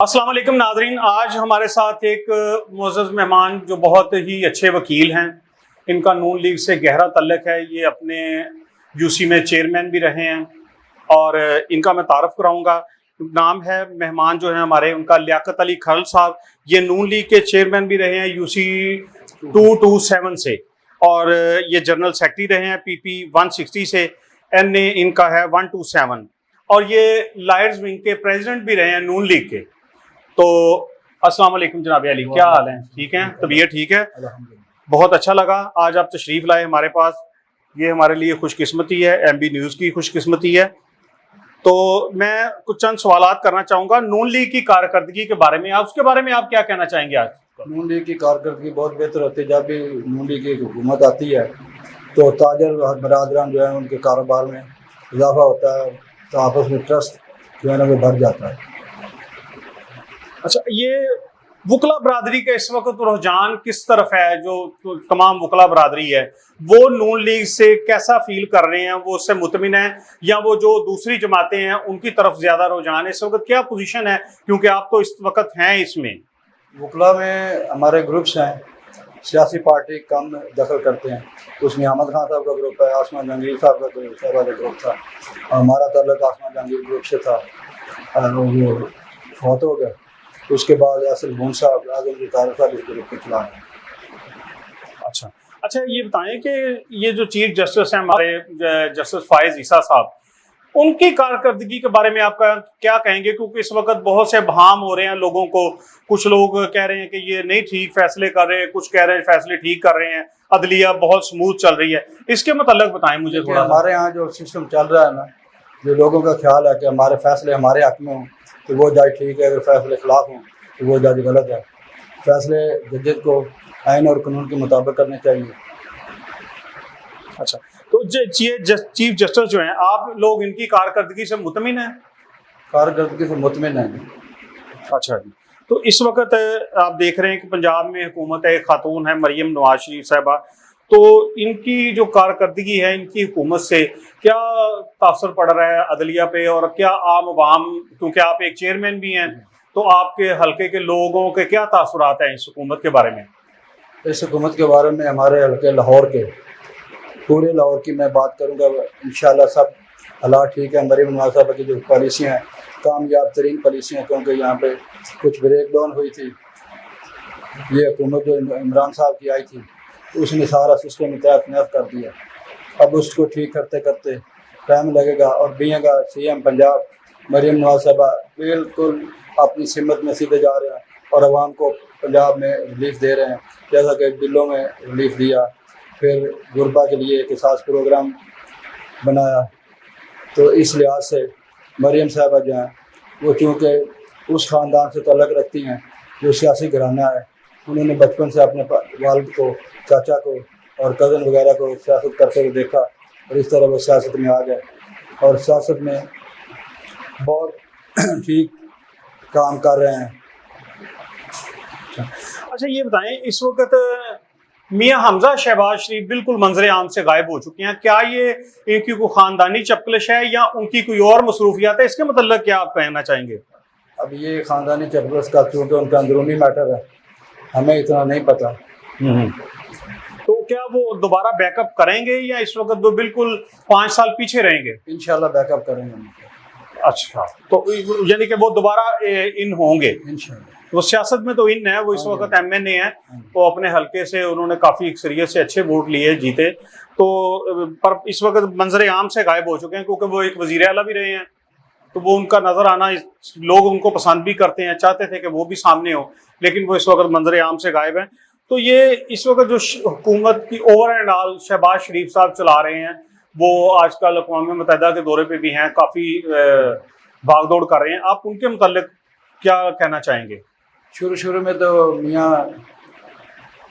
السلام علیکم ناظرین، آج ہمارے ساتھ ایک معزز مہمان جو بہت ہی اچھے وکیل ہیں، ان کا نون لیگ سے گہرا تعلق ہے، یہ اپنے یو سی میں چیئرمین بھی رہے ہیں اور ان کا میں تعارف کراؤں گا۔ نام ہے مہمان جو ہیں ہمارے، ان کا لیاقت علی کھرل صاحب، یہ نون لیگ کے چیئرمین بھی رہے ہیں یو سی 227 سے، اور یہ جنرل سیکرٹری رہے ہیں پی پی 160 سے، این اے ان کا ہے 127، اور یہ لائرز ونگ کے پریزیڈنٹ بھی رہے ہیں نون لیگ کے۔ تو السلام علیکم جناب علی، کیا حال ہیں؟ ٹھیک ہیں؟ طبیعت ٹھیک ہے؟ بہت اچھا لگا آج آپ تشریف لائے ہمارے پاس، یہ ہمارے لیے خوش قسمتی ہے، ایم بی نیوز کی خوش قسمتی ہے۔ تو میں کچھ چند سوالات کرنا چاہوں گا نون لیگ کی کارکردگی کے بارے میں، اس کے بارے میں آپ کیا کہنا چاہیں گے آج؟ نون لیگ کی کارکردگی بہت بہتر ہوتی ہے۔ جب بھی نون لیگ کی حکومت آتی ہے تو تاجر برادران جو ہیں ان کے کاروبار میں اضافہ ہوتا ہے، تو آپس میں ٹرسٹ جو ہے نا وہ بڑھ جاتا ہے۔ اچھا، یہ وکلا برادری کا اس وقت رجحان کس طرف ہے؟ جو تمام وکلا برادری ہے وہ نون لیگ سے کیسا فیل کر رہے ہیں؟ وہ اس سے مطمئن ہیں یا وہ جو دوسری جماعتیں ہیں ان کی طرف زیادہ رجحان ہے؟ اس وقت کیا پوزیشن ہے، کیونکہ آپ تو اس وقت ہیں اس میں؟ وکلا میں ہمارے گروپس ہیں، سیاسی پارٹی کم دخل کرتے ہیں، اس میں احمد خان صاحب کا گروپ ہے، آسمان جہانگیر صاحب کا گروپ تھا، اور ہمارا تعلق آسمان جہانگیر گروپ سے تھا، اور وہ فوت ہو گیا۔ اس کے بعد اصل بھون صاحب اعظم طارق صاحب اس گروپ کے خلاف ہیں۔ اچھا یہ بتائیں کہ یہ جو چیف جسٹس ہیں ہمارے جسٹس فائز عیسیٰ صاحب، ان کی کارکردگی کے بارے میں آپ کا کیا کہیں گے؟ کیونکہ اس وقت بہت سے ابہام ہو رہے ہیں لوگوں کو، کچھ لوگ کہہ رہے ہیں کہ یہ نہیں ٹھیک فیصلے کر رہے ہیں، کچھ کہہ رہے ہیں فیصلے ٹھیک کر رہے ہیں، عدلیہ بہت سموتھ چل رہی ہے، اس کے متعلق بتائیں مجھے تھوڑا۔ ہمارے ہاں جو سسٹم چل رہا ہے نا، جو لوگوں کا خیال ہے کہ ہمارے فیصلے ہمارے حق میں ہوں تو وہ جج ٹھیک ہے، اگر فیصلے خلاف ہوں تو وہ جج غلط ہے۔ فیصلے ججز کو آئین اور قانون کے مطابق کرنے چاہیے۔ اچھا، تو چیف جسٹس جو ہیں، آپ لوگ ان کی کارکردگی سے مطمئن ہیں؟ کارکردگی سے مطمئن ہیں۔ اچھا جی، تو اس وقت آپ دیکھ رہے ہیں کہ پنجاب میں حکومت ہے، خاتون ہے مریم نواز شریف صاحبہ، تو ان کی جو کارکردگی ہے ان کی حکومت سے کیا تاثر پڑ رہا ہے عدلیہ پہ، اور کیا عام عوام، کیونکہ آپ ایک چیئرمین بھی ہیں، تو آپ کے حلقے کے لوگوں کے کیا تاثرات ہیں اس حکومت کے بارے میں؟ اس حکومت کے بارے میں ہمارے حلقے لاہور کے، پورے لاہور کی میں بات کروں گا، انشاءاللہ سب حالات ٹھیک ہے۔ مریم نواز صاحبہ کی جو پالیسیاں ہیں کامیاب ترین پالیسیاں، کیونکہ یہاں پہ کچھ بریک ڈاؤن ہوئی تھی، یہ حکومت جو عمران صاحب کی آئی تھی اس نے سارا سسٹم تحت نف کر دیا، اب اس کو ٹھیک کرتے کرتے ٹائم لگے گا۔ اور بی کا سی ایم پنجاب مریم نواز صاحبہ بالکل اپنی سمت میں سیدھے جا رہے ہیں اور عوام کو پنجاب میں ریلیف دے رہے ہیں، جیسا کہ دلوں میں ریلیف دیا، پھر غربا کے لیے ایک خاص پروگرام بنایا۔ تو اس لحاظ سے مریم صاحبہ جو ہیں وہ چونکہ اس خاندان سے تعلق رکھتی ہیں جو سیاسی گھرانہ ہے، انہوں نے بچپن سے اپنے والد کو، چاچا کو اور کزن وغیرہ کو سیاست کرتے ہوئے دیکھا، اور اس طرح وہ سیاست میں آ گئے اور سیاست میں بہت ٹھیک کام کر رہے ہیں۔ اچھا یہ بتائیں، اس وقت میاں حمزہ شہباز شریف بالکل منظر عام سے غائب ہو چکی ہیں، کیا یہ ان کی کوئی خاندانی چپکلش ہے یا ان کی کوئی اور مصروفیات ہے؟ اس کے متعلق کیا آپ کہنا چاہیں گے؟ اب یہ خاندانی چپکلش کا چونکہ ان کا اندرونی میٹر ہے، ہمیں اتنا نہیں پتہ۔ تو کیا وہ دوبارہ بیک اپ کریں گے یا اس وقت وہ بالکل 5 سال پیچھے رہیں گے؟ انشاءاللہ بیک اپ کریں گے۔ اچھا، تو یعنی کہ وہ دوبارہ ان ہوں گے؟ انشاءاللہ۔ وہ سیاست میں تو ان ہے، وہ اس وقت ایم این اے ہیں، وہ اپنے حلقے سے انہوں نے کافی اکثریت سے اچھے ووٹ لیے، جیتے، تو پر اس وقت منظر عام سے غائب ہو چکے ہیں، کیونکہ وہ ایک وزیر اعلیٰ بھی رہے ہیں، تو وہ ان کا نظر آنا لوگ ان کو پسند بھی کرتے ہیں، چاہتے تھے کہ وہ بھی سامنے ہو، لیکن وہ اس وقت منظر عام سے غائب ہیں۔ تو یہ اس وقت جو حکومت کی اوور اینڈ آل شہباز شریف صاحب چلا رہے ہیں، وہ آج کل اقوام متحدہ کے دورے پہ بھی ہیں، کافی بھاگ دوڑ کر رہے ہیں، آپ ان کے متعلق کیا کہنا چاہیں گے؟ شروع میں تو میاں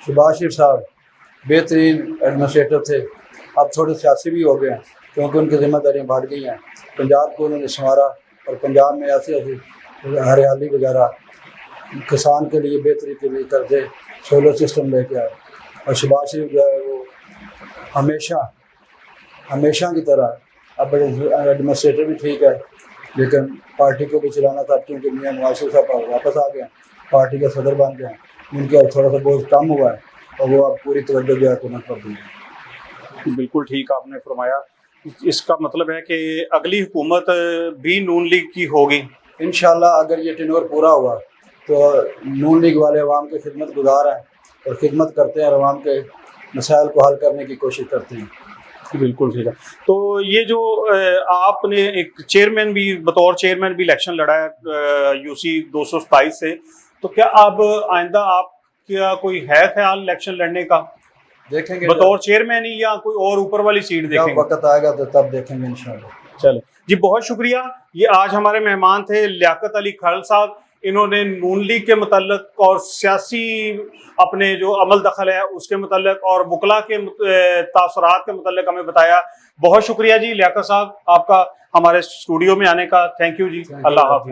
شہباز شریف صاحب بہترین ایڈمنسٹریٹر تھے، اب تھوڑے سیاسی بھی ہو گئے ہیں کیونکہ ان کی ذمہ داریاں بڑھ گئی ہیں، پنجاب کو انہوں نے سنوارا، اور پنجاب میں ایسی ہریالی وغیرہ، کسان کے لیے بہتری کے لیے قرضے، سولر سسٹم لے کے آئے، اور شہباز شریف جو ہے وہ ہمیشہ کی طرح اب ایڈمنسٹریٹر بھی ٹھیک ہے، لیکن پارٹی کو بھی چلانا تھا، کیونکہ میاں نواز شریف صاحب واپس آ گئے ہیں، پارٹی کے صدر بن گئے ہیں، ان کے اب تھوڑا سا بوجھ کم ہوا ہے اور وہ اب پوری توجہ جو ہے حکومت پر دی ہے۔ بالکل ٹھیک آپ نے فرمایا، اس کا مطلب ہے کہ اگلی حکومت بھی نون لیگ کی ہوگی انشاءاللہ اگر یہ ٹینور پورا ہوا تو نون لیگ والے عوام کے خدمت گزار ہیں اور خدمت کرتے ہیں اور عوام کے مسائل کو حل کرنے کی کوشش کرتے ہیں۔ بالکل ٹھیک ہے۔ تو یہ جو آپ نے ایک چیئرمین بھی بطور چیئرمین بھی الیکشن لڑا ہے UC 227 سے، تو کیا اب آئندہ آپ کیا کوئی ہے خیال الیکشن لڑنے کا دیکھیں گے بطور چیئرمین ہی، یا کوئی اور اوپر والی سیٹ دیکھیں جب گے؟ وقت آئے گا تو تب دیکھیں گے انشاءاللہ۔ چلے جی، بہت شکریہ۔ یہ آج ہمارے مہمان تھے لیاقت علی کھرل صاحب، انہوں نے نون لیگ کے متعلق اور سیاسی اپنے جو عمل دخل ہے اس کے متعلق اور وکلا کے تاثرات کے متعلق ہمیں بتایا۔ بہت شکریہ جی لیاقت صاحب آپ کا ہمارے اسٹوڈیو میں آنے کا، تھینک یو جی، اللہ حافظ۔